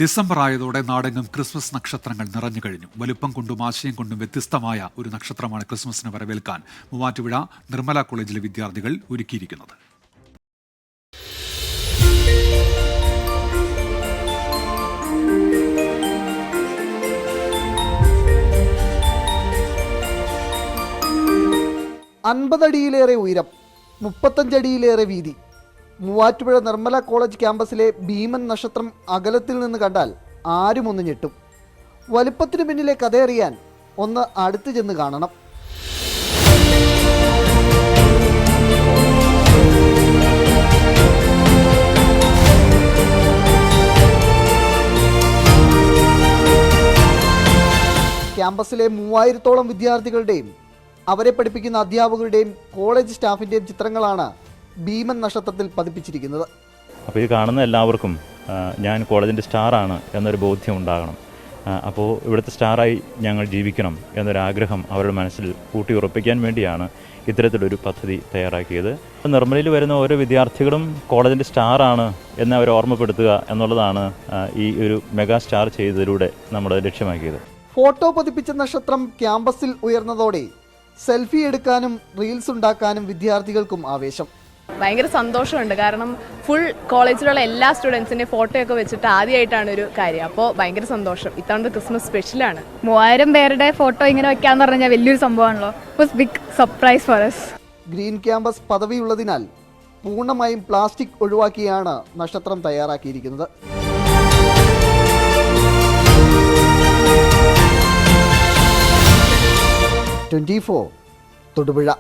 December ആയതോടെ നാടെങ്ങും Christmas നക്ഷത്രങ്ങൾ നിറഞ്ഞു കഴിഞ്ഞു. വലുപ്പം കൊണ്ടും ആശയം കൊണ്ടും വ്യത്യസ്തമായ ഒരു നക്ഷത്രമാണ് ക്രിസ്മസിനെ വരവേൽക്കാൻ മൂവാറ്റുപുഴ നിർമ്മല കോളേജിലെ വിദ്യാർത്ഥികൾ ഒരുക്കിയിരിക്കുന്നത്. അൻപതടിയിലേറെ ഉയരം, 35 അടിയിലേറെ വീതി. മൂവാറ്റുപുഴ നിർമ്മല കോളേജ് ക്യാമ്പസിലെ ഭീമൻ നക്ഷത്രം അകലത്തിൽ നിന്ന് കണ്ടാൽ ആരും ഒന്ന് ഞെട്ടും. വലുപ്പത്തിന് പിന്നിലെ കഥയറിയാൻ ഒന്ന് അടുത്ത് ചെന്ന് കാണണം. ക്യാമ്പസിലെ 3000-ഓളം വിദ്യാർത്ഥികളുടെയും അവരെ പഠിപ്പിക്കുന്ന അധ്യാപകരുടെയും കോളേജ് സ്റ്റാഫിൻ്റെയും ചിത്രങ്ങളാണ് ഭീമൻ നക്ഷത്രത്തിൽ പതിപ്പിച്ചിരിക്കുന്നത്. അപ്പോൾ ഇത് കാണുന്ന എല്ലാവർക്കും ഞാൻ കോളേജിൻ്റെ സ്റ്റാറാണ് എന്നൊരു ബോധ്യം ഉണ്ടാകണം. അപ്പോൾ ഇവിടുത്തെ സ്റ്റാറായി ഞങ്ങൾ ജീവിക്കണം എന്നൊരാഗ്രഹം അവരുടെ മനസ്സിൽ ഊട്ടിയുറപ്പിക്കാൻ വേണ്ടിയാണ് ഇത്തരത്തിലൊരു പദ്ധതി തയ്യാറാക്കിയത്. നിർമ്മലയിൽ വരുന്ന ഓരോ വിദ്യാർത്ഥികളും കോളേജിൻ്റെ സ്റ്റാറാണ് എന്ന് അവരെ ഓർമ്മപ്പെടുത്തുക എന്നുള്ളതാണ് ഈ ഒരു മെഗാ സ്റ്റാർ ചെയ്തതിലൂടെ നമ്മൾ ലക്ഷ്യമാക്കിയത്. ഫോട്ടോ പതിപ്പിച്ച നക്ഷത്രം ക്യാമ്പസിൽ ഉയർന്നതോടെ സെൽഫി എടുക്കാനും റീൽസ് ഉണ്ടാക്കാനും വിദ്യാർത്ഥികൾക്കും ആവേശം. ഭയങ്കര സന്തോഷമുണ്ട്. കാരണം ഫുൾ കോളേജിലുള്ള എല്ലാ സ്റ്റുഡൻസിൻ്റെയും ഫോട്ടോയൊക്കെ വെച്ചിട്ട് ആദ്യമായിട്ടാണ് ഒരു കാര്യം. അപ്പോൾ ഭയങ്കര സന്തോഷം. ഇത്തവണ ക്രിസ്മസ് സ്പെഷ്യലാണ്. 3000 പേരുടെ ഫോട്ടോ ഇങ്ങനെ വെക്കാന്ന് പറഞ്ഞാൽ വലിയൊരു സംഭവമാണല്ലോ. Big surprise for us. Green campus പദവിയുള്ളതിനാൽ പൂർണ്ണമായും പ്ലാസ്റ്റിക് ഒഴിവാക്കിയാണ് നക്ഷത്രം തയ്യാറാക്കിയിരിക്കുന്നത്. 24 തൊടുപുഴ.